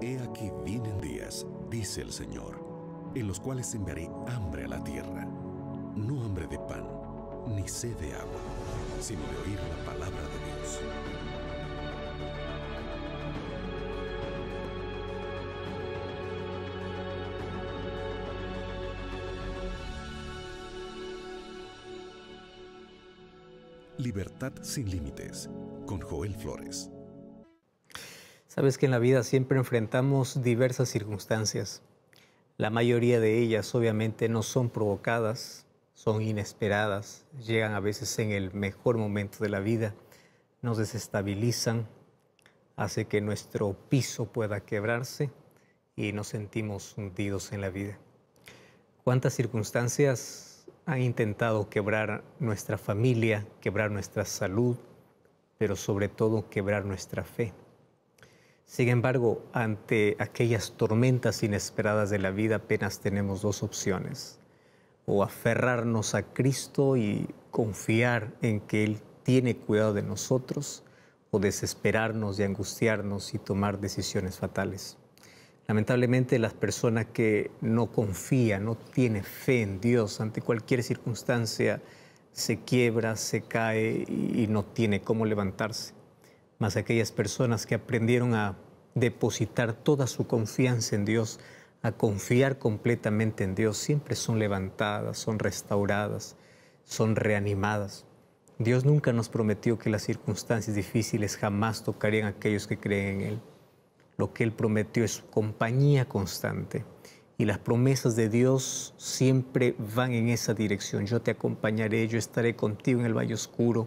He aquí vienen días, dice el Señor, en los cuales enviaré hambre a la tierra, no hambre de pan, ni sed de agua, sino de oír la palabra de Dios. Libertad sin límites, con Joel Flores. Sabes que en la vida siempre enfrentamos diversas circunstancias. La mayoría de ellas obviamente no son provocadas, son inesperadas, llegan a veces en el mejor momento de la vida, nos desestabilizan, hace que nuestro piso pueda quebrarse y nos sentimos hundidos en la vida. ¿Cuántas circunstancias han intentado quebrar nuestra familia, quebrar nuestra salud, pero sobre todo quebrar nuestra fe? Sin embargo, ante aquellas tormentas inesperadas de la vida apenas tenemos dos opciones: o aferrarnos a Cristo y confiar en que Él tiene cuidado de nosotros, o desesperarnos y angustiarnos y tomar decisiones fatales. Lamentablemente, las personas que no confían, no tienen fe en Dios, ante cualquier circunstancia se quiebra, se cae y no tiene cómo levantarse. Mas aquellas personas que aprendieron a depositar toda su confianza en Dios, a confiar completamente en Dios, siempre son levantadas, son restauradas, son reanimadas. Dios nunca nos prometió que las circunstancias difíciles jamás tocarían a aquellos que creen en Él. Lo que Él prometió es su compañía constante. Y las promesas de Dios siempre van en esa dirección. Yo te acompañaré, yo estaré contigo en el valle oscuro,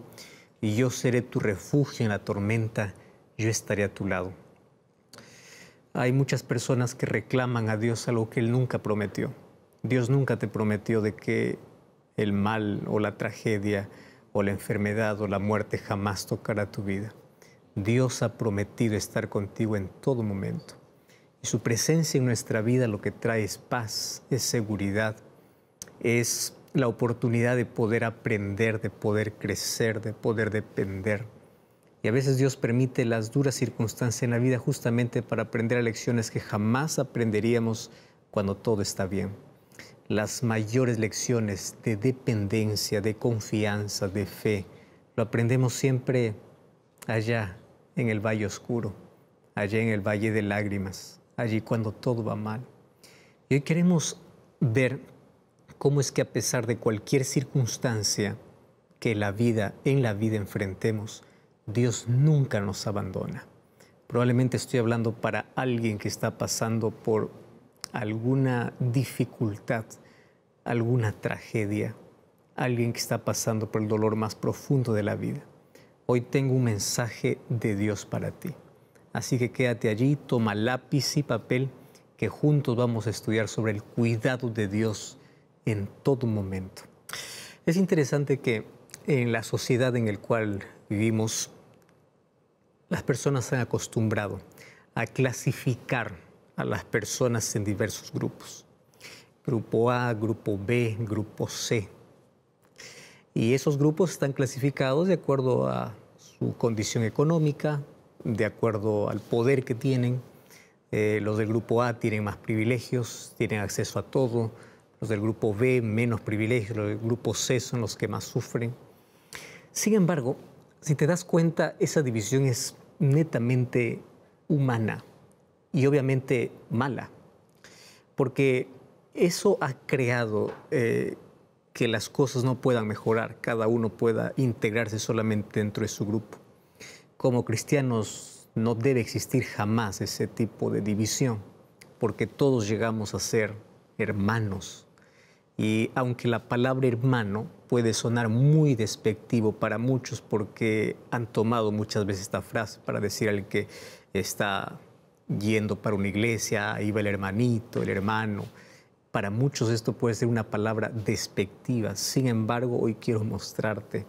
y yo seré tu refugio en la tormenta, yo estaré a tu lado. Hay muchas personas que reclaman a Dios algo que Él nunca prometió. Dios nunca te prometió de que el mal o la tragedia o la enfermedad o la muerte jamás tocará tu vida. Dios ha prometido estar contigo en todo momento. Y su presencia en nuestra vida lo que trae es paz, es seguridad, es la oportunidad de poder aprender, de poder crecer, de poder depender. Y a veces Dios permite las duras circunstancias en la vida justamente para aprender lecciones que jamás aprenderíamos cuando todo está bien. Las mayores lecciones de dependencia, de confianza, de fe, lo aprendemos siempre allá en el valle oscuro, allá en el valle de lágrimas, allí cuando todo va mal. Y hoy queremos ver cómo es que a pesar de cualquier circunstancia que en la vida enfrentemos, Dios nunca nos abandona. Probablemente estoy hablando para alguien que está pasando por alguna dificultad, alguna tragedia, alguien que está pasando por el dolor más profundo de la vida. Hoy tengo un mensaje de Dios para ti. Así que quédate allí, toma lápiz y papel, que juntos vamos a estudiar sobre el cuidado de Dios en todo momento. Es interesante que en la sociedad en la cual vivimos, las personas se han acostumbrado a clasificar a las personas en diversos grupos. Grupo A, Grupo B, Grupo C. Y esos grupos están clasificados de acuerdo a su condición económica, de acuerdo al poder que tienen. Los del Grupo A tienen más privilegios, tienen acceso a todo. Los del Grupo B, menos privilegios. Los del Grupo C son los que más sufren. Sin embargo, si te das cuenta, esa división es netamente humana y obviamente mala, porque eso ha creado que las cosas no puedan mejorar, cada uno pueda integrarse solamente dentro de su grupo. Como cristianos no debe existir jamás ese tipo de división, porque todos llegamos a ser hermanos. Y aunque la palabra hermano puede sonar muy despectivo para muchos, porque han tomado muchas veces esta frase para decir al que está yendo para una iglesia, ahí va el hermanito, el hermano. Para muchos esto puede ser una palabra despectiva. Sin embargo, hoy quiero mostrarte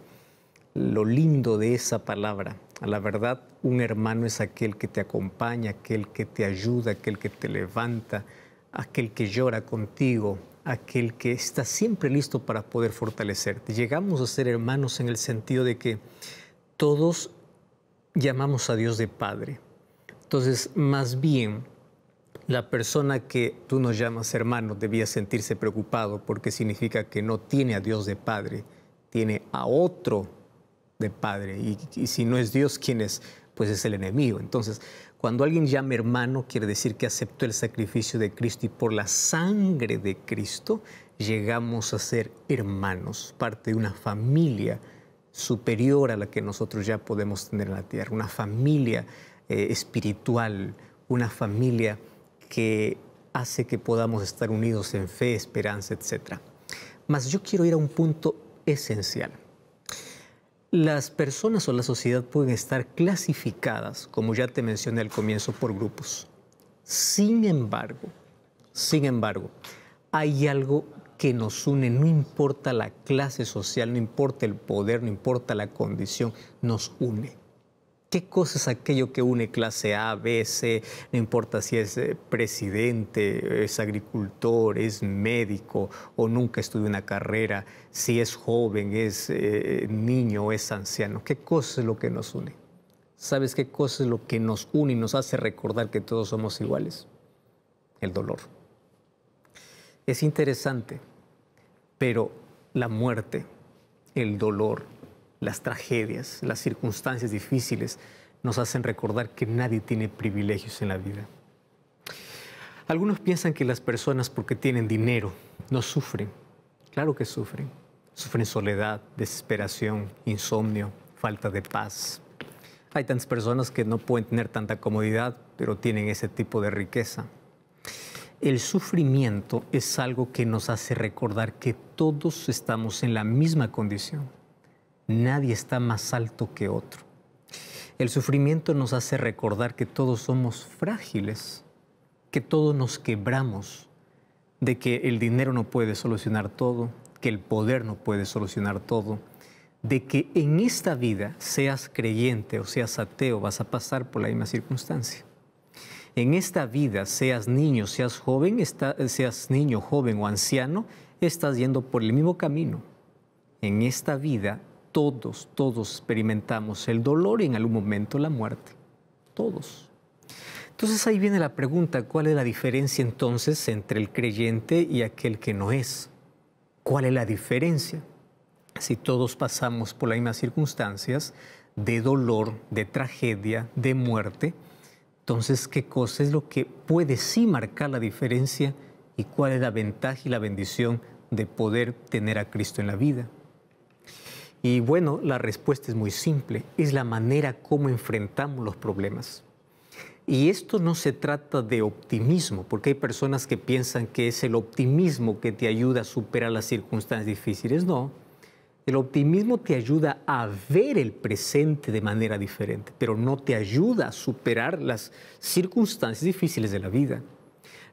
lo lindo de esa palabra. A la verdad, un hermano es aquel que te acompaña, aquel que te ayuda, aquel que te levanta, aquel que llora contigo, aquel que está siempre listo para poder fortalecerte. Llegamos a ser hermanos en el sentido de que todos llamamos a Dios de Padre. Entonces, más bien, La persona que tú nos llamas hermano debía sentirse preocupado porque significa que no tiene a Dios de Padre, tiene a otro de Padre. Y si no es Dios, ¿quién es? Pues es el enemigo. Entonces, cuando alguien llama hermano, quiere decir que aceptó el sacrificio de Cristo y por la sangre de Cristo llegamos a ser hermanos, parte de una familia superior a la que nosotros ya podemos tener en la tierra, una familia espiritual, una familia que hace que podamos estar unidos en fe, esperanza, etc. Mas yo quiero ir a un punto esencial. Las personas o la sociedad pueden estar clasificadas, como ya te mencioné al comienzo, por grupos. Sin embargo, hay algo que nos une, no importa la clase social, no importa el poder, no importa la condición, nos une. ¿Qué cosa es aquello que une clase A, B, C? No importa si es presidente, es agricultor, es médico o nunca estudió una carrera, si es joven, es niño o es anciano. ¿Qué cosa es lo que nos une? ¿Sabes qué cosa es lo que nos une y nos hace recordar que todos somos iguales? El dolor. Es interesante, pero la muerte, el dolor, las tragedias, las circunstancias difíciles nos hacen recordar que nadie tiene privilegios en la vida. Algunos piensan que las personas porque tienen dinero no sufren. Claro que sufren. Sufren soledad, desesperación, insomnio, falta de paz. Hay tantas personas que no pueden tener tanta comodidad, pero tienen ese tipo de riqueza. El sufrimiento es algo que nos hace recordar que todos estamos en la misma condición. Nadie está más alto que otro. El sufrimiento nos hace recordar que todos somos frágiles, que todos nos quebramos, de que el dinero no puede solucionar todo, que el poder no puede solucionar todo, de que en esta vida, seas creyente o seas ateo, vas a pasar por la misma circunstancia. En esta vida, seas niño, seas joven, seas niño, joven o anciano, estás yendo por el mismo camino. En esta vida, todos experimentamos el dolor y en algún momento la muerte. Todos. Entonces ahí viene la pregunta, ¿cuál es la diferencia entonces entre el creyente y aquel que no es? ¿Cuál es la diferencia? Si todos pasamos por las mismas circunstancias de dolor, de tragedia, de muerte, entonces, ¿qué cosa es lo que puede sí marcar la diferencia y cuál es la ventaja y la bendición de poder tener a Cristo en la vida? Y bueno, la respuesta es muy simple, es la manera como enfrentamos los problemas. Y esto no se trata de optimismo, porque hay personas que piensan que es el optimismo que te ayuda a superar las circunstancias difíciles. No, el optimismo te ayuda a ver el presente de manera diferente, pero no te ayuda a superar las circunstancias difíciles de la vida.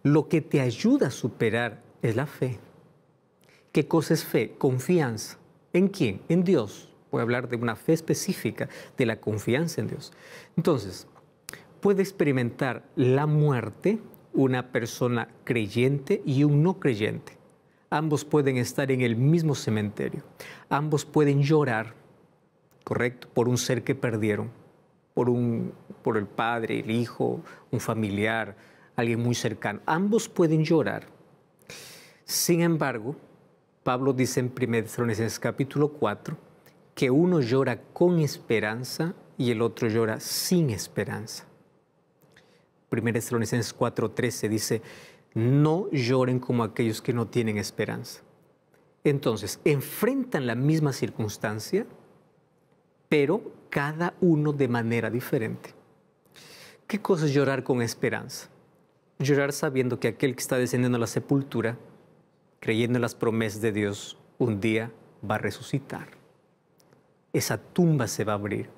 Lo que te ayuda a superar es la fe. ¿Qué cosa es fe? Confianza. ¿En quién? En Dios. Voy a hablar de una fe específica, de la confianza en Dios. Entonces, puede experimentar la muerte una persona creyente y un no creyente. Ambos pueden estar en el mismo cementerio. Ambos pueden llorar, ¿correcto?, por un ser que perdieron, por el padre, el hijo, un familiar, alguien muy cercano. Ambos pueden llorar. Sin embargo, Pablo dice en 1 Tesalonicenses capítulo 4 que uno llora con esperanza y el otro llora sin esperanza. 1 Tesalonicenses 4:13 dice, no lloren como aquellos que no tienen esperanza. Entonces, enfrentan la misma circunstancia, pero cada uno de manera diferente. ¿Qué cosa es llorar con esperanza? Llorar sabiendo que aquel que está descendiendo a la sepultura, creyendo en las promesas de Dios, un día va a resucitar. Esa tumba se va a abrir.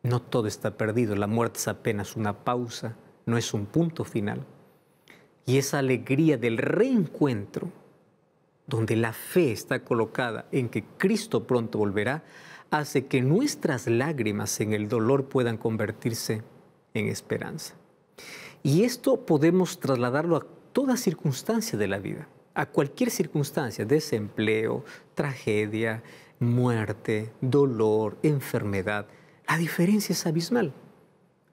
No todo está perdido. La muerte es apenas una pausa, no es un punto final. Y esa alegría del reencuentro, donde la fe está colocada en que Cristo pronto volverá, hace que nuestras lágrimas en el dolor puedan convertirse en esperanza. Y esto podemos trasladarlo a toda circunstancia de la vida, a cualquier circunstancia, desempleo, tragedia, muerte, dolor, enfermedad. La diferencia es abismal.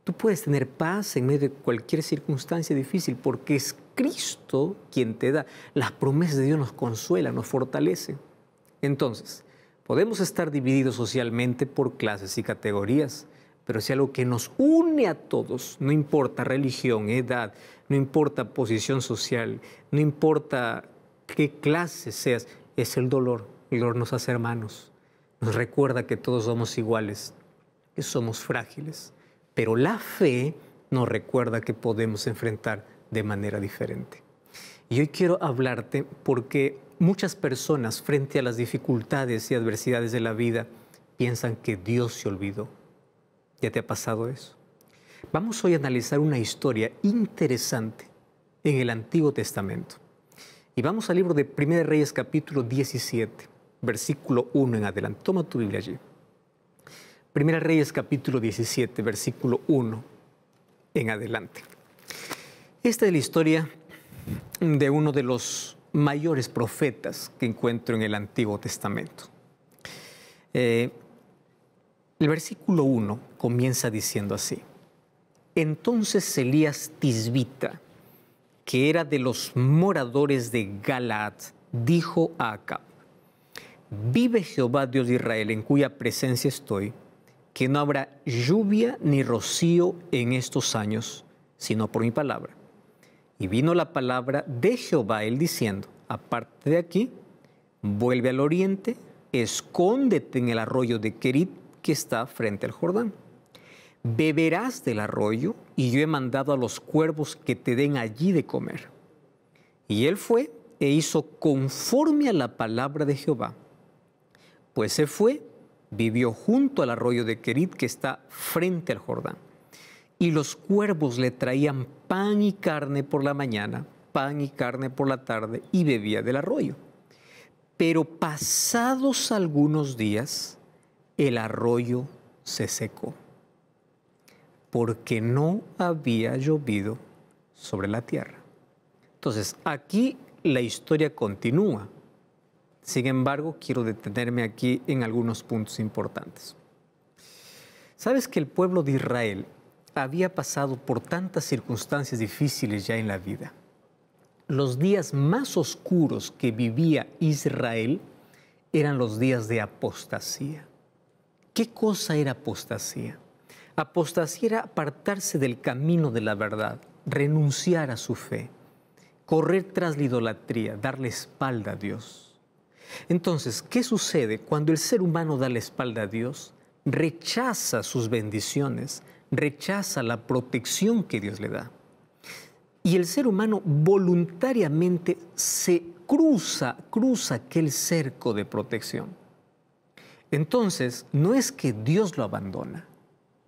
Tú puedes tener paz en medio de cualquier circunstancia difícil porque es Cristo quien te da. Las promesas de Dios nos consuelan, nos fortalecen. Entonces, podemos estar divididos socialmente por clases y categorías, pero si algo que nos une a todos, no importa religión, edad, no importa posición social, no importa qué clase seas, es el dolor. El dolor nos hace hermanos, nos recuerda que todos somos iguales, que somos frágiles, pero la fe nos recuerda que podemos enfrentar de manera diferente. Y hoy quiero hablarte porque muchas personas frente a las dificultades y adversidades de la vida piensan que Dios se olvidó. ¿Ya te ha pasado eso? Vamos hoy a analizar una historia interesante en el Antiguo Testamento. Y vamos al libro de 1 Reyes capítulo 17, versículo 1 en adelante. Toma tu Biblia allí. 1 Reyes capítulo 17, versículo 1 en adelante. Esta es la historia de uno de los mayores profetas que encuentro en el Antiguo Testamento. El versículo 1 comienza diciendo así: Entonces Elías Tisbita, que era de los moradores de Galaad, dijo a Acab: Vive Jehová Dios de Israel, en cuya presencia estoy, que no habrá lluvia ni rocío en estos años, sino por mi palabra. Y vino la palabra de Jehová a él diciendo: Aparte de aquí, vuelve al oriente, escóndete en el arroyo de Querit, que está frente al Jordán. Beberás del arroyo, y yo he mandado a los cuervos que te den allí de comer. Y él fue e hizo conforme a la palabra de Jehová. Pues se fue, vivió junto al arroyo de Querit, que está frente al Jordán. Y los cuervos le traían pan y carne por la mañana, pan y carne por la tarde, y bebía del arroyo. Pero pasados algunos días, el arroyo se secó, porque no había llovido sobre la tierra. Entonces, aquí la historia continúa. Sin embargo, quiero detenerme aquí en algunos puntos importantes. ¿Sabes que el pueblo de Israel había pasado por tantas circunstancias difíciles ya en la vida? Los días más oscuros que vivía Israel eran los días de apostasía. ¿Qué cosa era apostasía? Apostasía era apartarse del camino de la verdad, renunciar a su fe, correr tras la idolatría, darle espalda a Dios. Entonces, ¿qué sucede cuando el ser humano da la espalda a Dios? Rechaza sus bendiciones, rechaza la protección que Dios le da. Y el ser humano voluntariamente se cruza aquel cerco de protección. Entonces, no es que Dios lo abandona.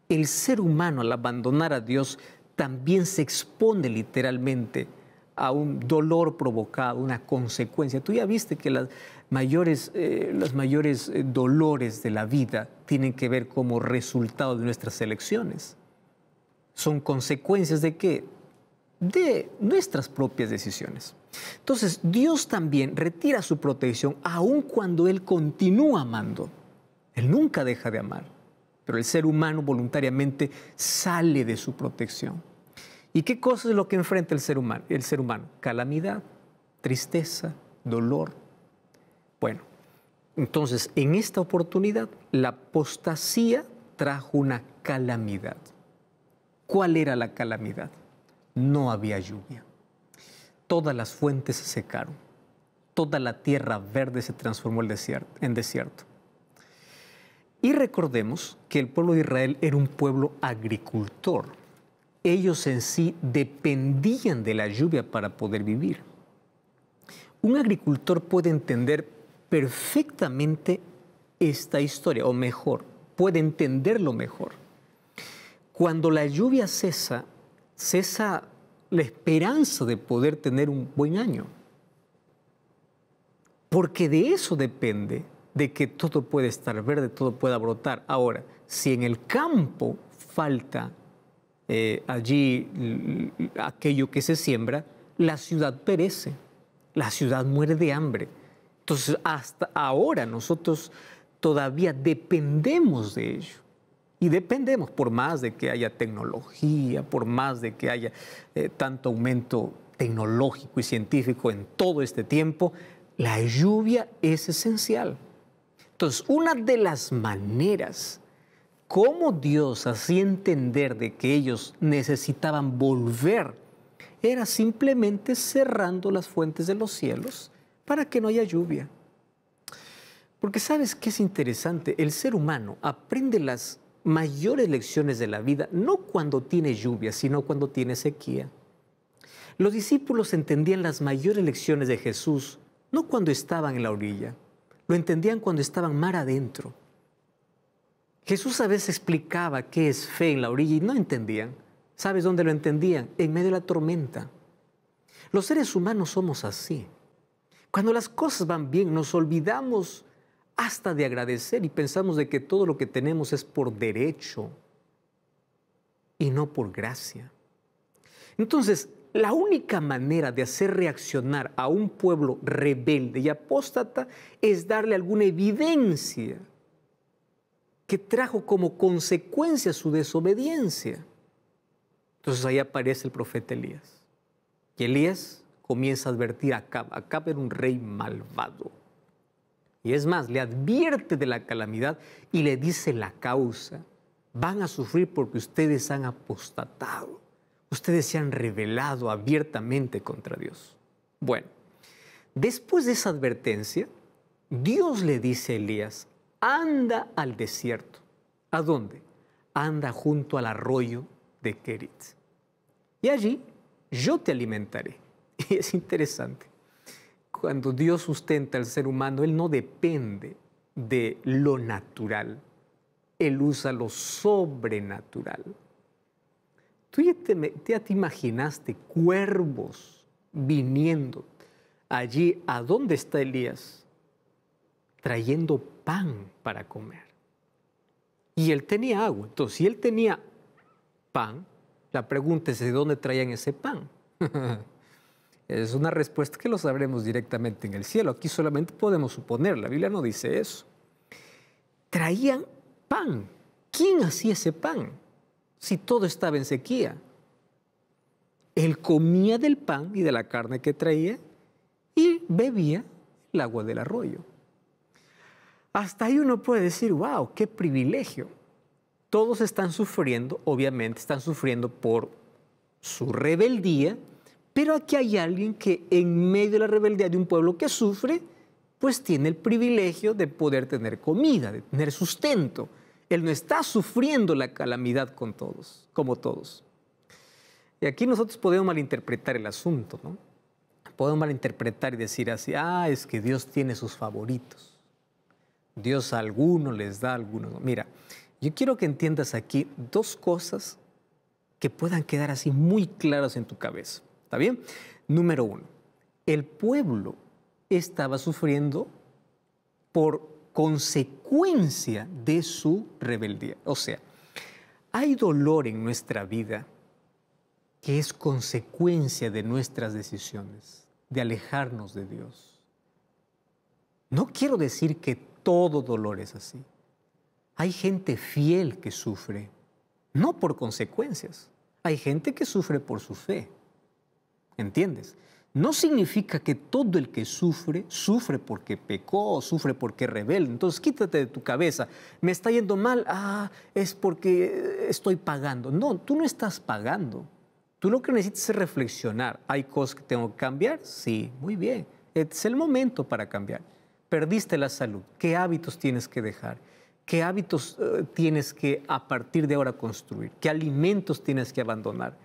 El ser humano, al abandonar a Dios, también se expone literalmente a un dolor provocado, una consecuencia. Tú ya viste que los mayores dolores de la vida tienen que ver como resultado de nuestras elecciones. Son consecuencias ¿de qué? De nuestras propias decisiones. Entonces, Dios también retira su protección aun cuando Él continúa amando. Él nunca deja de amar, pero el ser humano voluntariamente sale de su protección. ¿Y qué cosa es lo que enfrenta el ser humano? Calamidad, tristeza, dolor. Bueno, entonces en esta oportunidad la apostasía trajo una calamidad. ¿Cuál era la calamidad? No había lluvia. Todas las fuentes se secaron. Toda la tierra verde se transformó en desierto. Y recordemos que el pueblo de Israel era un pueblo agricultor. Ellos en sí dependían de la lluvia para poder vivir. Un agricultor puede entender perfectamente esta historia, o mejor, puede entenderlo mejor. Cuando la lluvia cesa la esperanza de poder tener un buen año. Porque de eso depende de que todo puede estar verde, todo pueda brotar. Ahora, si en el campo falta allí aquello que se siembra, la ciudad perece, la ciudad muere de hambre. Entonces, hasta ahora nosotros todavía dependemos de ello. Y dependemos, por más de que haya tecnología, por más de que haya tanto aumento tecnológico y científico en todo este tiempo, la lluvia es esencial. Entonces, una de las maneras como Dios hacía entender de que ellos necesitaban volver era simplemente cerrando las fuentes de los cielos para que no haya lluvia. Porque ¿sabes qué es interesante? El ser humano aprende las mayores lecciones de la vida no cuando tiene lluvia, sino cuando tiene sequía. Los discípulos entendían las mayores lecciones de Jesús no cuando estaban en la orilla, lo entendían cuando estaban mar adentro. Jesús a veces explicaba qué es fe en la orilla y no entendían. ¿Sabes dónde lo entendían? En medio de la tormenta. Los seres humanos somos así. Cuando las cosas van bien, nos olvidamos hasta de agradecer y pensamos de que todo lo que tenemos es por derecho y no por gracia. Entonces, la única manera de hacer reaccionar a un pueblo rebelde y apóstata es darle alguna evidencia que trajo como consecuencia su desobediencia. Entonces ahí aparece el profeta Elías. Y Elías comienza a advertir a Acab. Acab era un rey malvado. Y es más, le advierte de la calamidad y le dice la causa. Van a sufrir porque ustedes han apostatado. Ustedes se han rebelado abiertamente contra Dios. Bueno, después de esa advertencia, Dios le dice a Elías, anda al desierto. ¿A dónde? Anda junto al arroyo de Kerit. Y allí yo te alimentaré. Y es interesante. Cuando Dios sustenta al ser humano, Él no depende de lo natural. Él usa lo sobrenatural. ¿Tú ya te imaginaste cuervos viniendo allí a dónde está Elías? Trayendo pan para comer. Y él tenía agua. Entonces, si él tenía pan, la pregunta es ¿de dónde traían ese pan? Es una respuesta que lo sabremos directamente en el cielo. Aquí solamente podemos suponer, la Biblia no dice eso. Traían pan. ¿Quién hacía ese pan? Si todo estaba en sequía. Él comía del pan y de la carne que traía y bebía el agua del arroyo. Hasta ahí uno puede decir, wow, qué privilegio. Todos están sufriendo, obviamente están sufriendo por su rebeldía, pero aquí hay alguien que en medio de la rebeldía de un pueblo que sufre, pues tiene el privilegio de poder tener comida, de tener sustento. Él no está sufriendo la calamidad con todos, como todos. Y aquí nosotros podemos malinterpretar el asunto, ¿no? Podemos malinterpretar y decir así, es que Dios tiene sus favoritos. Dios a algunos les da, a algunos no. Mira, yo quiero que entiendas aquí dos cosas que puedan quedar así muy claras en tu cabeza. ¿Está bien? Número uno, el pueblo estaba sufriendo por consecuencia de su rebeldía. O sea, hay dolor en nuestra vida que es consecuencia de nuestras decisiones, de alejarnos de Dios. No quiero decir que todo dolor es así. Hay gente fiel que sufre, no por consecuencias. Hay gente que sufre por su fe. ¿Entiendes? No significa que todo el que sufre, sufre porque pecó, sufre porque es rebelde. Entonces quítate de tu cabeza, me está yendo mal, es porque estoy pagando. No, tú no estás pagando. Tú lo que necesitas es reflexionar. ¿Hay cosas que tengo que cambiar? Sí, muy bien. Es el momento para cambiar. Perdiste la salud. ¿Qué hábitos tienes que dejar? ¿Qué hábitos tienes que a partir de ahora construir? ¿Qué alimentos tienes que abandonar?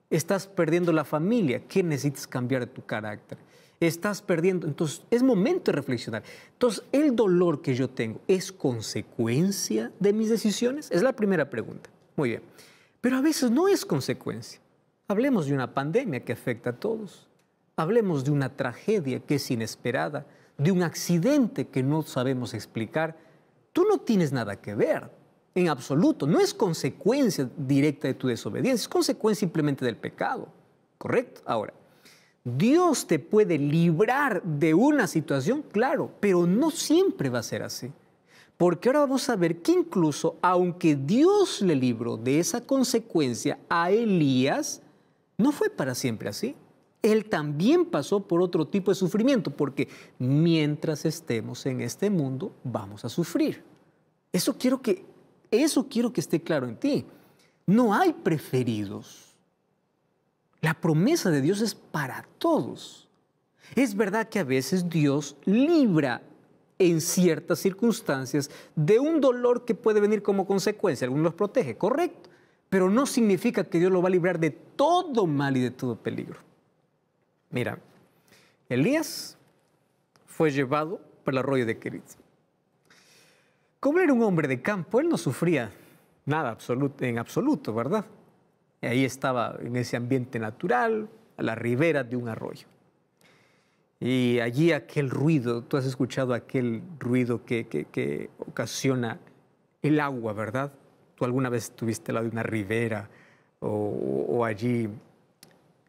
Estás perdiendo la familia. ¿Qué necesitas cambiar de tu carácter? Estás perdiendo. Entonces, es momento de reflexionar. Entonces, ¿el dolor que yo tengo es consecuencia de mis decisiones? Es la primera pregunta. Muy bien. Pero a veces no es consecuencia. Hablemos de una pandemia que afecta a todos. Hablemos de una tragedia que es inesperada, de un accidente que no sabemos explicar. Tú no tienes nada que ver, en absoluto. No es consecuencia directa de tu desobediencia, es consecuencia simplemente del pecado. ¿Correcto? Ahora, Dios te puede librar de una situación, claro, pero no siempre va a ser así. Porque ahora vamos a ver que incluso, aunque Dios le libró de esa consecuencia a Elías, no fue para siempre así. Él también pasó por otro tipo de sufrimiento, porque mientras estemos en este mundo, vamos a sufrir. Eso quiero que esté claro en ti. No hay preferidos. La promesa de Dios es para todos. Es verdad que a veces Dios libra en ciertas circunstancias de un dolor que puede venir como consecuencia. Algunos los protege, correcto, pero no significa que Dios lo va a librar de todo mal y de todo peligro. Mira, Elías fue llevado por el arroyo de Kerit. Como era un hombre de campo, él no sufría nada en absoluto, ¿verdad? Y ahí estaba en ese ambiente natural, a la ribera de un arroyo. Y allí aquel ruido, tú has escuchado aquel ruido que ocasiona el agua, ¿verdad? Tú alguna vez estuviste al lado de una ribera o allí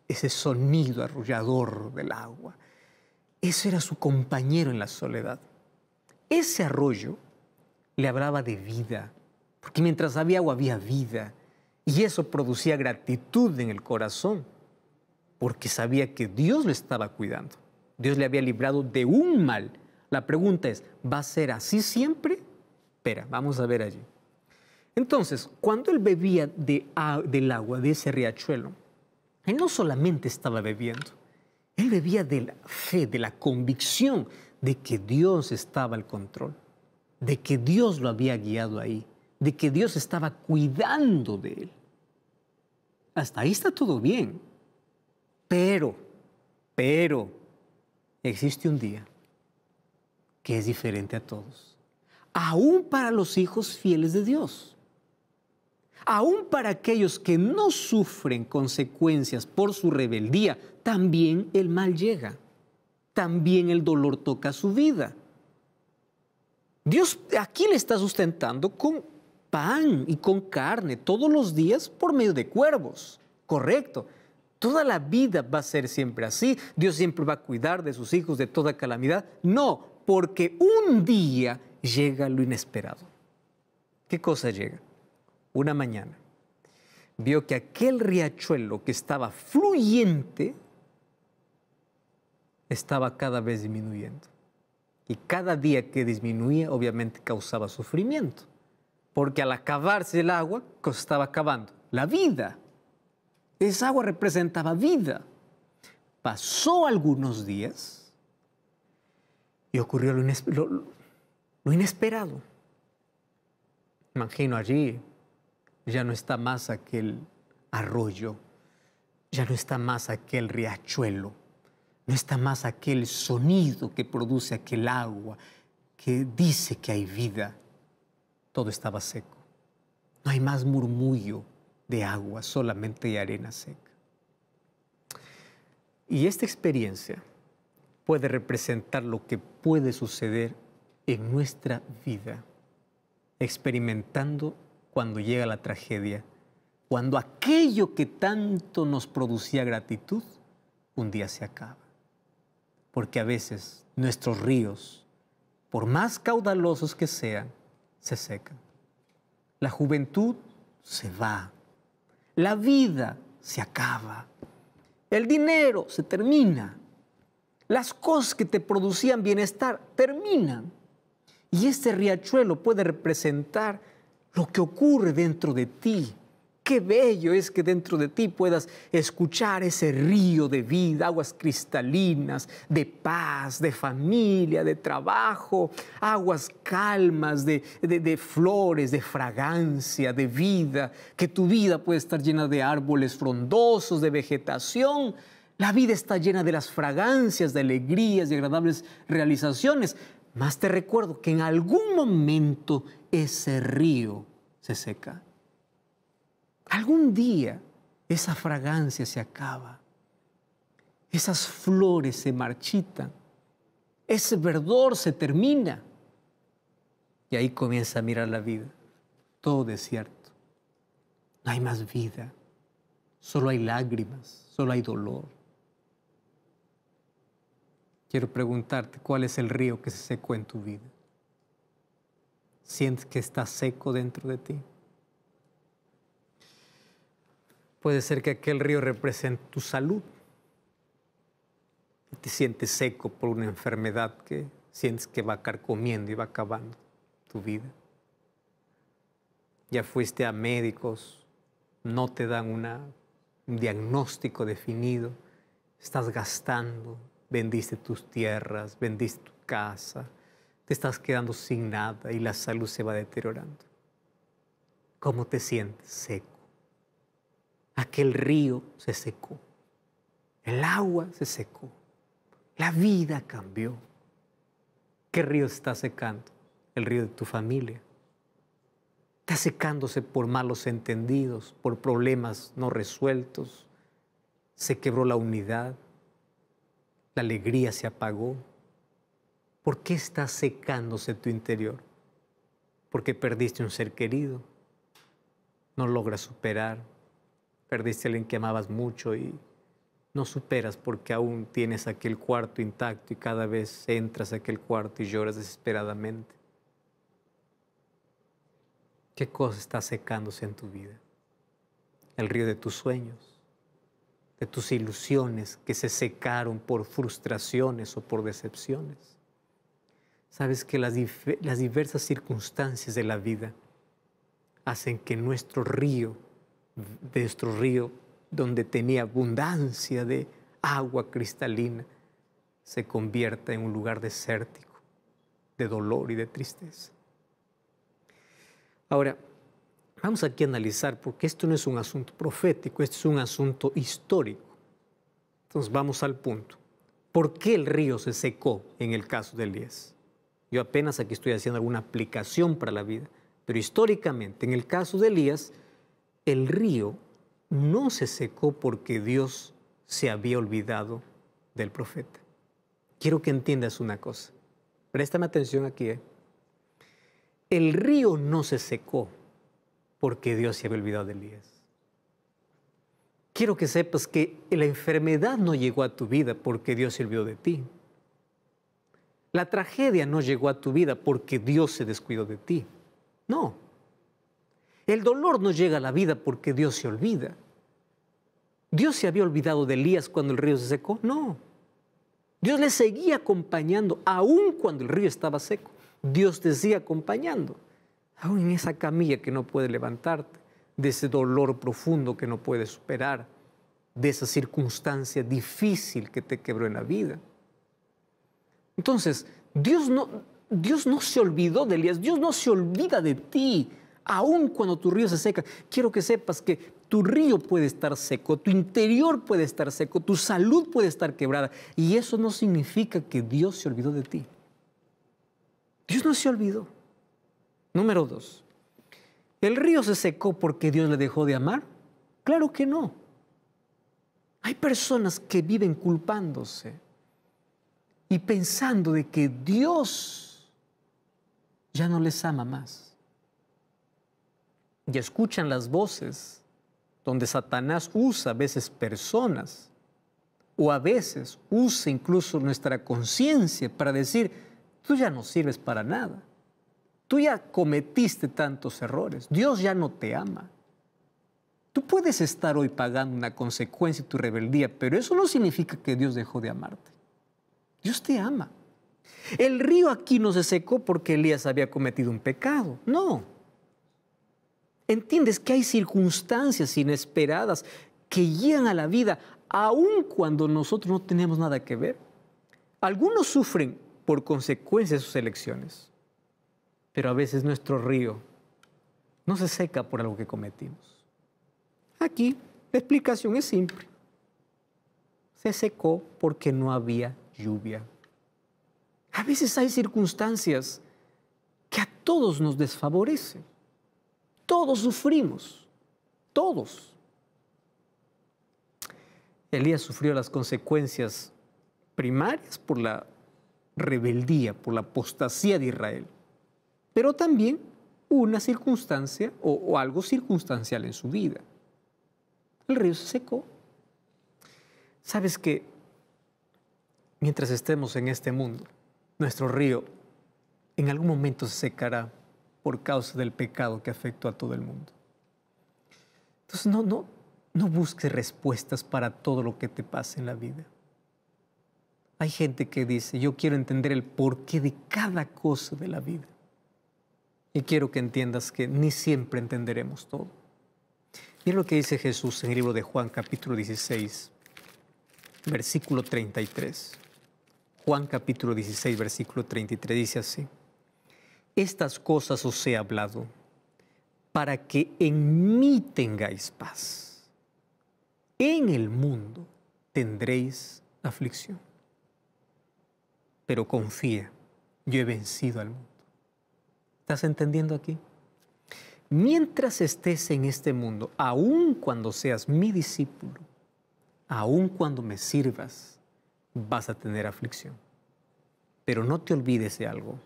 ese sonido arrullador del agua. Ese era su compañero en la soledad. Ese arroyo le hablaba de vida, porque mientras había agua había vida. Y eso producía gratitud en el corazón, porque sabía que Dios lo estaba cuidando. Dios le había librado de un mal. La pregunta es, ¿va a ser así siempre? Espera, vamos a ver allí. Entonces, cuando él bebía del agua de ese riachuelo, él no solamente estaba bebiendo, él bebía de la fe, de la convicción de que Dios estaba al control, de que Dios lo había guiado ahí, de que Dios estaba cuidando de él. Hasta ahí está todo bien. Pero, existe un día que es diferente a todos, aún para los hijos fieles de Dios, aún para aquellos que no sufren consecuencias por su rebeldía. También el mal llega, también el dolor toca su vida. Dios aquí le está sustentando con pan y con carne todos los días por medio de cuervos, correcto. Toda la vida va a ser siempre así. Dios siempre va a cuidar de sus hijos de toda calamidad. No, porque un día llega lo inesperado. ¿Qué cosa llega? Una mañana vio que aquel riachuelo que estaba fluyente estaba cada vez disminuyendo. Y cada día que disminuía, obviamente causaba sufrimiento. Porque al acabarse el agua, ¿qué se estaba acabando? La vida. Esa agua representaba vida. Pasó algunos días y ocurrió lo inesperado. Imagino allí, ya no está más aquel arroyo, ya no está más aquel riachuelo, no está más aquel sonido que produce aquel agua, que dice que hay vida. Todo estaba seco. No hay más murmullo de agua, solamente hay arena seca. Y esta experiencia puede representar lo que puede suceder en nuestra vida, experimentando cuando llega la tragedia, cuando aquello que tanto nos producía gratitud, un día se acaba. Porque a veces nuestros ríos, por más caudalosos que sean, se secan. La juventud se va. La vida se acaba. El dinero se termina. Las cosas que te producían bienestar terminan. Y este riachuelo puede representar lo que ocurre dentro de ti. Qué bello es que dentro de ti puedas escuchar ese río de vida, aguas cristalinas, de paz, de familia, de trabajo, aguas calmas, de flores, de fragancia, de vida, que tu vida puede estar llena de árboles frondosos, de vegetación. La vida está llena de las fragancias, de alegrías, de agradables realizaciones. Mas te recuerdo que en algún momento ese río se seca. Algún día esa fragancia se acaba, esas flores se marchitan, ese verdor se termina y ahí comienza a mirar la vida, todo desierto. No hay más vida, solo hay lágrimas, solo hay dolor. Quiero preguntarte, ¿cuál es el río que se secó en tu vida? ¿Sientes que está seco dentro de ti? Puede ser que aquel río represente tu salud. Y te sientes seco por una enfermedad que sientes que va carcomiendo y va acabando tu vida. Ya fuiste a médicos, no te dan un diagnóstico definido. Estás gastando, vendiste tus tierras, vendiste tu casa, te estás quedando sin nada y la salud se va deteriorando. ¿Cómo te sientes? Seco. Aquel río se secó, el agua se secó, la vida cambió. ¿Qué río se está secando? El río de tu familia. Está secándose por malos entendidos, por problemas no resueltos. Se quebró la unidad, la alegría se apagó. ¿Por qué está secándose tu interior? Porque perdiste un ser querido, no logras superar, perdiste a alguien que amabas mucho y no superas porque aún tienes aquel cuarto intacto y cada vez entras a aquel cuarto y lloras desesperadamente. ¿Qué cosa está secándose en tu vida? El río de tus sueños, de tus ilusiones que se secaron por frustraciones o por decepciones. Sabes que las diversas circunstancias de la vida hacen que nuestro río donde tenía abundancia de agua cristalina, se convierta en un lugar desértico, de dolor y de tristeza. Ahora, vamos aquí a analizar, porque esto no es un asunto profético, esto es un asunto histórico. Entonces vamos al punto. ¿Por qué el río se secó en el caso de Elías? Yo apenas aquí estoy haciendo alguna aplicación para la vida, pero históricamente, en el caso de Elías, el río no se secó porque Dios se había olvidado del profeta. Quiero que entiendas una cosa. Préstame atención aquí. El río no se secó porque Dios se había olvidado de Elías. Quiero que sepas que la enfermedad no llegó a tu vida porque Dios se olvidó de ti. La tragedia no llegó a tu vida porque Dios se descuidó de ti. No. El dolor no llega a la vida porque Dios se olvida. ¿Dios se había olvidado de Elías cuando el río se secó? No. Dios le seguía acompañando aún cuando el río estaba seco. Dios te sigue acompañando, aún en esa camilla que no puedes levantarte, de ese dolor profundo que no puedes superar, de esa circunstancia difícil que te quebró en la vida. Entonces, Dios no se olvidó de Elías, Dios no se olvida de ti, aun cuando tu río se seca. Quiero que sepas que tu río puede estar seco, tu interior puede estar seco, tu salud puede estar quebrada, y eso no significa que Dios se olvidó de ti. Dios no se olvidó. Número 2, ¿el río se secó porque Dios le dejó de amar? Claro que no. Hay personas que viven culpándose y pensando de que Dios ya no les ama más. Y escuchan las voces donde Satanás usa a veces personas o a veces usa incluso nuestra conciencia para decir: tú ya no sirves para nada. Tú ya cometiste tantos errores. Dios ya no te ama. Tú puedes estar hoy pagando una consecuencia de tu rebeldía, pero eso no significa que Dios dejó de amarte. Dios te ama. El río aquí no se secó porque Elías había cometido un pecado. No. Entiendes que hay circunstancias inesperadas que llegan a la vida aun cuando nosotros no tenemos nada que ver. Algunos sufren por consecuencia de sus elecciones, pero a veces nuestro río no se seca por algo que cometimos. Aquí la explicación es simple. Se secó porque no había lluvia. A veces hay circunstancias que a todos nos desfavorecen. Todos sufrimos, todos. Elías sufrió las consecuencias primarias por la rebeldía, por la apostasía de Israel, pero también una circunstancia o algo circunstancial en su vida. El río se secó. ¿Sabes que mientras estemos en este mundo, nuestro río en algún momento se secará por causa del pecado que afectó a todo el mundo. Entonces no busques respuestas para todo lo que te pasa en la vida. Hay gente que dice, yo quiero entender el porqué de cada cosa de la vida. Y quiero que entiendas que ni siempre entenderemos todo. Mira lo que dice Jesús en el libro de Juan, capítulo 16, versículo 33. Juan, capítulo 16, versículo 33, dice así: estas cosas os he hablado para que en mí tengáis paz. En el mundo tendréis aflicción. Pero confía, yo he vencido al mundo. ¿Estás entendiendo aquí? Mientras estés en este mundo, aun cuando seas mi discípulo, aun cuando me sirvas, vas a tener aflicción. Pero no te olvides de algo.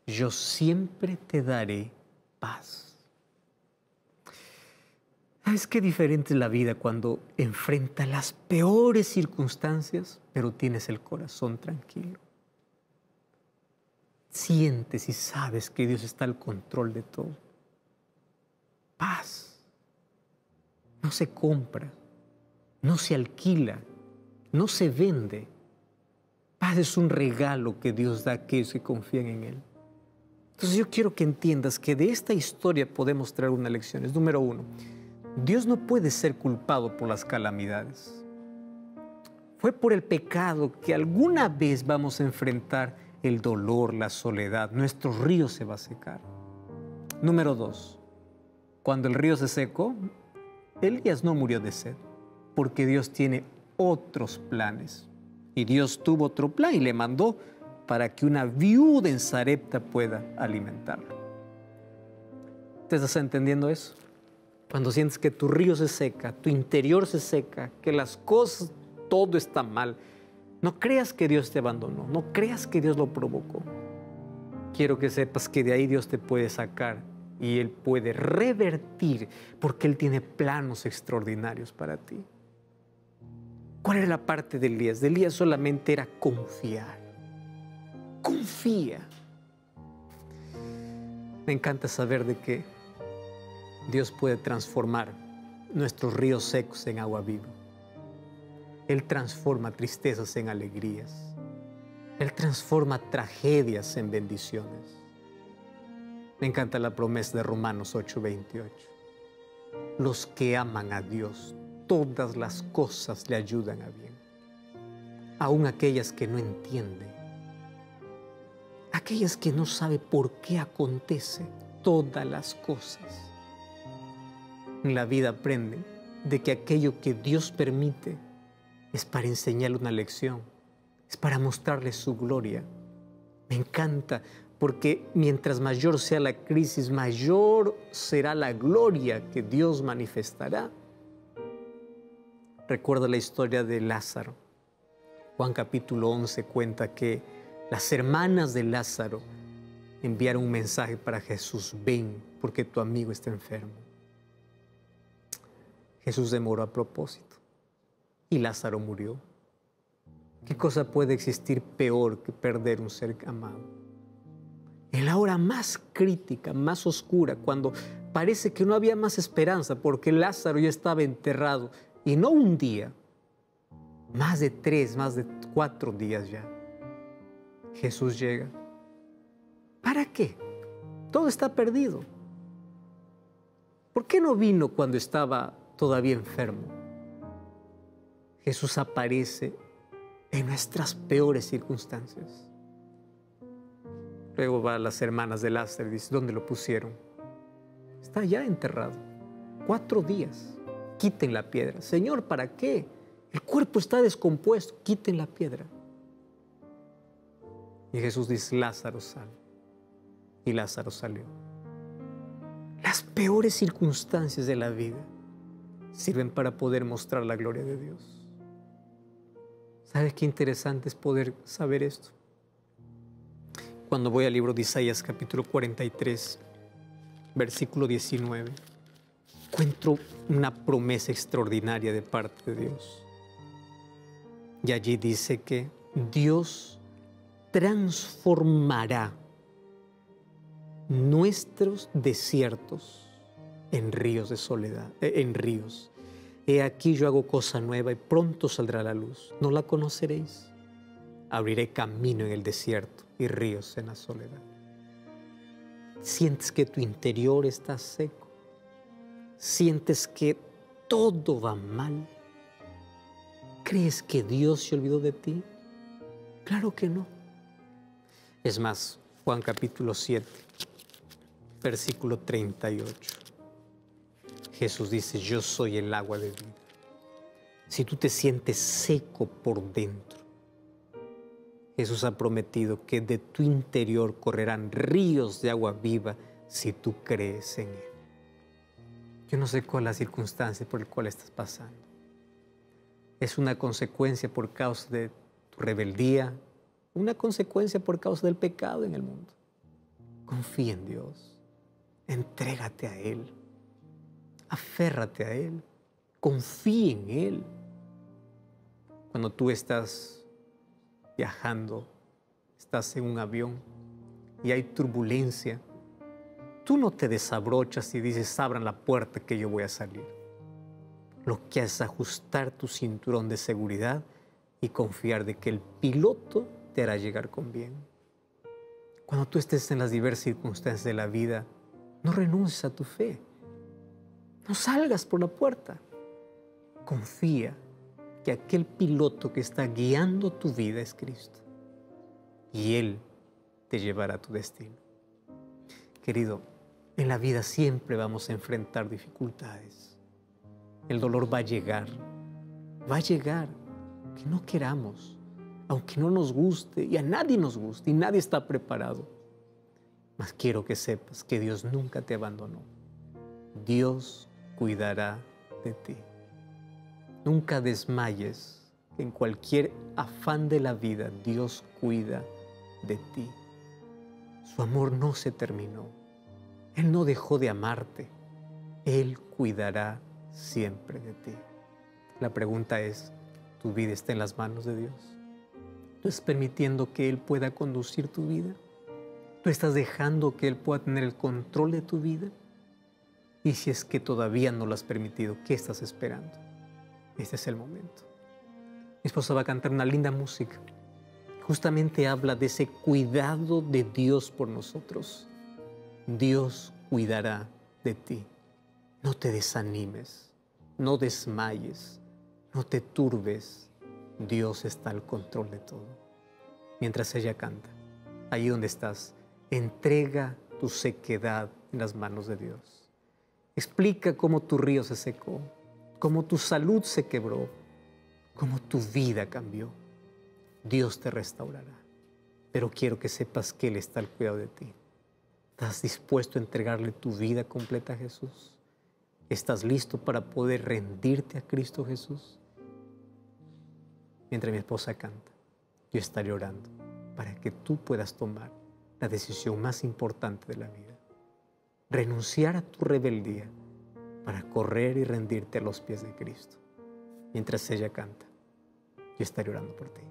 Yo siempre te daré paz. ¿Sabes qué diferente es la vida cuando enfrenta las peores circunstancias, pero tienes el corazón tranquilo? Sientes y sabes que Dios está al control de todo. Paz. No se compra, no se alquila, no se vende. Paz es un regalo que Dios da a aquellos que confían en Él. Entonces yo quiero que entiendas que de esta historia podemos traer una lección. Es número uno, Dios no puede ser culpado por las calamidades. Fue por el pecado que alguna vez vamos a enfrentar el dolor, la soledad. Nuestro río se va a secar. Número dos, cuando el río se secó, Elías no murió de sed, porque Dios tiene otros planes. Y Dios tuvo otro plan y le mandó para que una viuda en Sarepta pueda alimentarlo. ¿Te estás entendiendo eso? Cuando sientes que tu río se seca, tu interior se seca, que las cosas, todo está mal, no creas que Dios te abandonó, no creas que Dios lo provocó. Quiero que sepas que de ahí Dios te puede sacar y Él puede revertir, porque Él tiene planos extraordinarios para ti. ¿Cuál era la parte de Elías? De Elías solamente era confiar. Confía. Me encanta saber de que Dios puede transformar nuestros ríos secos en agua viva. Él transforma tristezas en alegrías. Él transforma tragedias en bendiciones. Me encanta la promesa de Romanos 8:28. Los que aman a Dios, todas las cosas le ayudan a bien. Aún aquellas que no entienden. Aquellas que no saben por qué acontece, todas las cosas. En la vida aprenden de que aquello que Dios permite es para enseñarle una lección, es para mostrarle su gloria. Me encanta porque mientras mayor sea la crisis, mayor será la gloria que Dios manifestará. Recuerda la historia de Lázaro. Juan capítulo 11 cuenta que las hermanas de Lázaro enviaron un mensaje para Jesús: ven, porque tu amigo está enfermo. Jesús demoró a propósito y Lázaro murió. ¿Qué cosa puede existir peor que perder un ser amado? En la hora más crítica, más oscura, cuando parece que no había más esperanza porque Lázaro ya estaba enterrado, y no un día, más de 3, más de 4 días ya, Jesús llega. ¿Para qué? Todo está perdido. ¿Por qué no vino cuando estaba todavía enfermo? Jesús aparece en nuestras peores circunstancias. Luego va a las hermanas de Lázaro y dice: ¿dónde lo pusieron? Está ya enterrado. 4 días. Quiten la piedra. Señor, ¿para qué? El cuerpo está descompuesto. Quiten la piedra. Y Jesús dice: Lázaro, sal. Y Lázaro salió. Las peores circunstancias de la vida sirven para poder mostrar la gloria de Dios. ¿Sabes qué interesante es poder saber esto? Cuando voy al libro de Isaías, capítulo 43, versículo 19, encuentro una promesa extraordinaria de parte de Dios. Y allí dice que Dios transformará nuestros desiertos en ríos de soledad, en ríos. He aquí yo hago cosa nueva y pronto saldrá la luz. ¿No la conoceréis? Abriré camino en el desierto y ríos en la soledad. Sientes que tu interior está seco. Sientes que todo va mal. ¿Crees que Dios se olvidó de ti? Claro que no. Es más, Juan capítulo 7, versículo 38. Jesús dice, yo soy el agua de vida. Si tú te sientes seco por dentro, Jesús ha prometido que de tu interior correrán ríos de agua viva si tú crees en Él. Yo no sé cuál es la circunstancia por la cual estás pasando. Es una consecuencia por causa de tu rebeldía, una consecuencia por causa del pecado en el mundo. Confía en Dios, entrégate a Él, aférrate a Él, confía en Él. Cuando tú estás viajando, estás en un avión y hay turbulencia, tú no te desabrochas y dices, abran la puerta que yo voy a salir. Lo que es ajustar tu cinturón de seguridad y confiar de que el piloto te hará llegar con bien. Cuando tú estés en las diversas circunstancias de la vida, no renuncies a tu fe. No salgas por la puerta. Confía que aquel piloto que está guiando tu vida es Cristo. Y Él te llevará a tu destino. Querido, en la vida siempre vamos a enfrentar dificultades. El dolor va a llegar, que no queramos, aunque no nos guste y a nadie nos guste y nadie está preparado. Mas quiero que sepas que Dios nunca te abandonó. Dios cuidará de ti. Nunca desmayes, que en cualquier afán de la vida Dios cuida de ti. Su amor no se terminó. Él no dejó de amarte. Él cuidará siempre de ti. La pregunta es, ¿tu vida está en las manos de Dios? ¿Tú estás permitiendo que Él pueda conducir tu vida? ¿Tú estás dejando que Él pueda tener el control de tu vida? Y si es que todavía no lo has permitido, ¿qué estás esperando? Este es el momento. Mi esposa va a cantar una linda música. Justamente habla de ese cuidado de Dios por nosotros. Dios cuidará de ti. No te desanimes, no desmayes, no te turbes. Dios está al control de todo. Mientras ella canta, allí donde estás, entrega tu sequedad en las manos de Dios. Explica cómo tu río se secó, cómo tu salud se quebró, cómo tu vida cambió. Dios te restaurará, pero quiero que sepas que Él está al cuidado de ti. ¿Estás dispuesto a entregarle tu vida completa a Jesús? ¿Estás listo para poder rendirte a Cristo Jesús? Mientras mi esposa canta, yo estaré orando para que tú puedas tomar la decisión más importante de la vida. Renunciar a tu rebeldía para correr y rendirte a los pies de Cristo. Mientras ella canta, yo estaré orando por ti.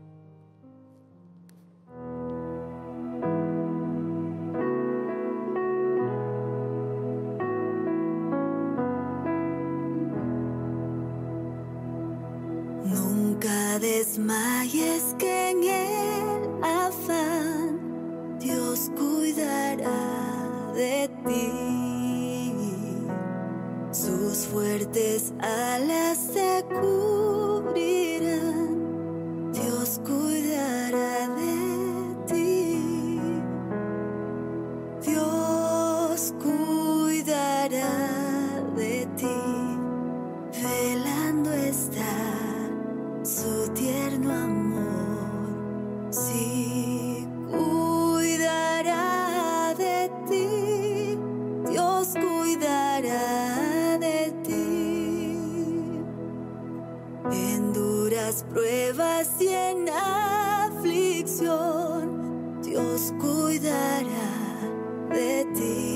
Nunca desmayes, que en el afán Dios cuidará de ti. Sus fuertes alas te cubrirán. Dios cuidará de ti. Dios cuidará de ti. Velando está su tierno amor, sí, cuidará de ti, Dios cuidará de ti. En duras pruebas y en aflicción, Dios cuidará de ti.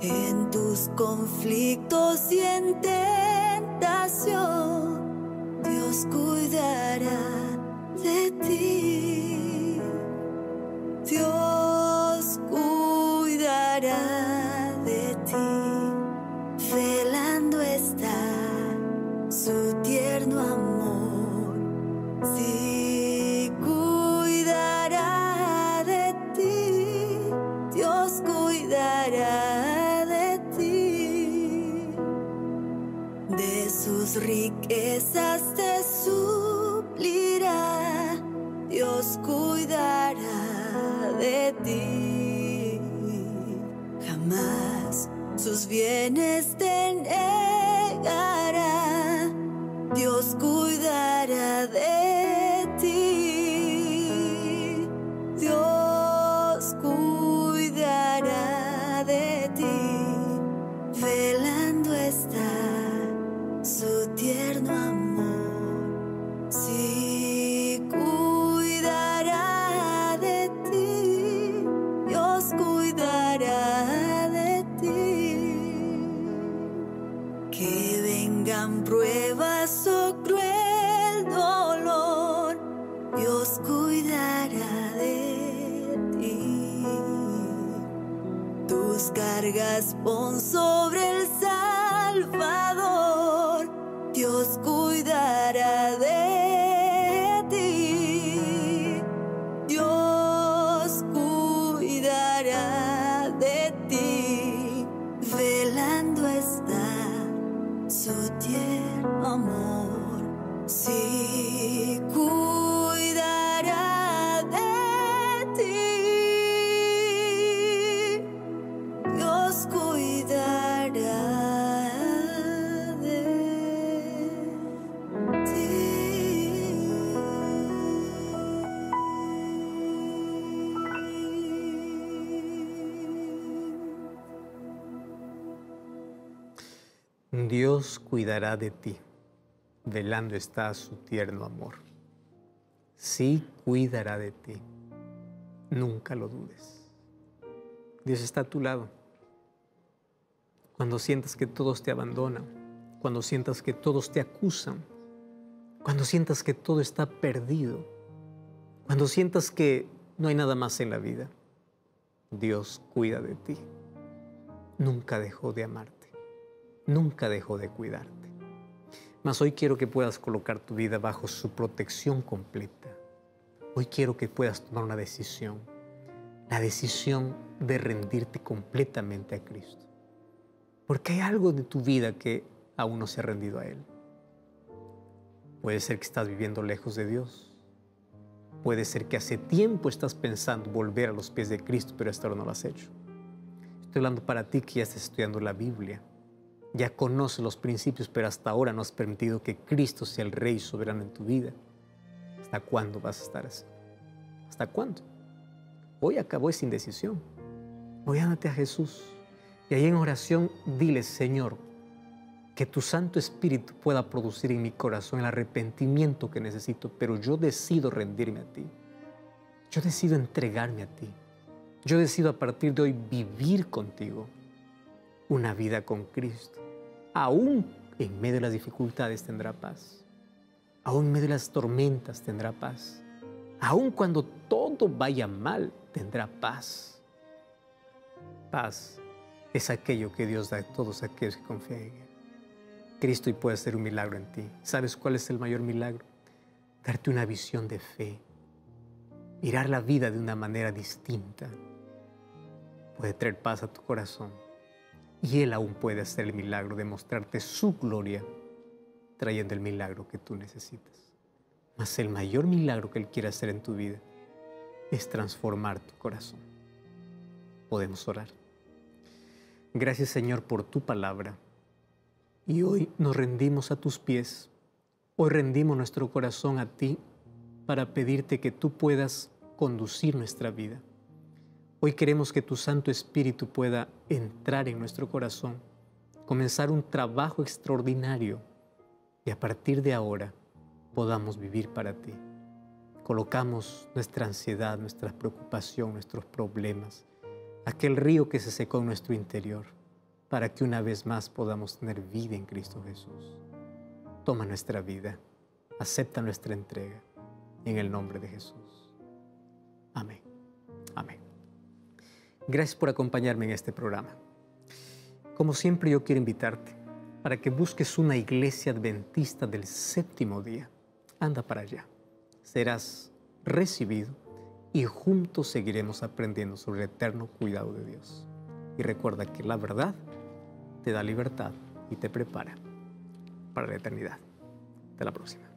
En tus conflictos y en tentación, Dios cuidará de ti. Dios tierno amor. Sí, cuidará de ti, Dios cuidará de ti. De sus riquezas te suplirá, Dios cuidará de ti. Jamás sus bienes te negará, Dios cuidará de ti. Dios cuidará de ti, velando está su tierno amor. Sí, cuidará de ti, Dios cuidará de ti. Que vengan pruebas o cruel dolor, Dios cuidará de ti. Tus cargas pon sobre el Salvador, Dios cuidará de ti. Dios cuidará de ti, velando está su tierno amor. Sí, cuidará de ti, Dios cuidará de ti. Dios cuidará de ti, velando está su tierno amor. Sí, cuidará de ti, nunca lo dudes. Dios está a tu lado. Cuando sientas que todos te abandonan, cuando sientas que todos te acusan, cuando sientas que todo está perdido, cuando sientas que no hay nada más en la vida, Dios cuida de ti. Nunca dejó de amarte, nunca dejó de cuidarte. Mas hoy quiero que puedas colocar tu vida bajo su protección completa. Hoy quiero que puedas tomar una decisión, la decisión de rendirte completamente a Cristo. Porque hay algo de tu vida que aún no se ha rendido a Él. Puede ser que estás viviendo lejos de Dios. Puede ser que hace tiempo estás pensando volver a los pies de Cristo, pero hasta ahora no lo has hecho. Estoy hablando para ti que ya estás estudiando la Biblia. Ya conoces los principios, pero hasta ahora no has permitido que Cristo sea el Rey soberano en tu vida. ¿Hasta cuándo vas a estar así? ¿Hasta cuándo? Hoy acabó esa indecisión. Hoy ándate a Jesús. Y ahí en oración dile: Señor, que tu Santo Espíritu pueda producir en mi corazón el arrepentimiento que necesito, pero yo decido rendirme a ti. Yo decido entregarme a ti. Yo decido a partir de hoy vivir contigo una vida con Cristo. Aún en medio de las dificultades tendrá paz. Aún en medio de las tormentas tendrá paz. Aún cuando todo vaya mal tendrá paz. Paz es aquello que Dios da a todos aquellos que confían en Él. Cristo hoy puede hacer un milagro en ti. ¿Sabes cuál es el mayor milagro? Darte una visión de fe. Mirar la vida de una manera distinta. Puede traer paz a tu corazón. Y Él aún puede hacer el milagro de mostrarte su gloria, trayendo el milagro que tú necesitas. Mas el mayor milagro que Él quiere hacer en tu vida es transformar tu corazón. Podemos orar. Gracias, Señor, por tu palabra. Y hoy nos rendimos a tus pies. Hoy rendimos nuestro corazón a ti para pedirte que tú puedas conducir nuestra vida. Hoy queremos que tu Santo Espíritu pueda entrar en nuestro corazón, comenzar un trabajo extraordinario y a partir de ahora podamos vivir para ti. Colocamos nuestra ansiedad, nuestra preocupación, nuestros problemas, aquel río que se secó en nuestro interior, para que una vez más podamos tener vida en Cristo Jesús. Toma nuestra vida, acepta nuestra entrega, en el nombre de Jesús. Amén. Amén. Gracias por acompañarme en este programa. Como siempre, yo quiero invitarte para que busques una iglesia adventista del séptimo día. Anda para allá. Serás recibido y juntos seguiremos aprendiendo sobre el eterno cuidado de Dios. Y recuerda que la verdad te da libertad y te prepara para la eternidad. Hasta la próxima.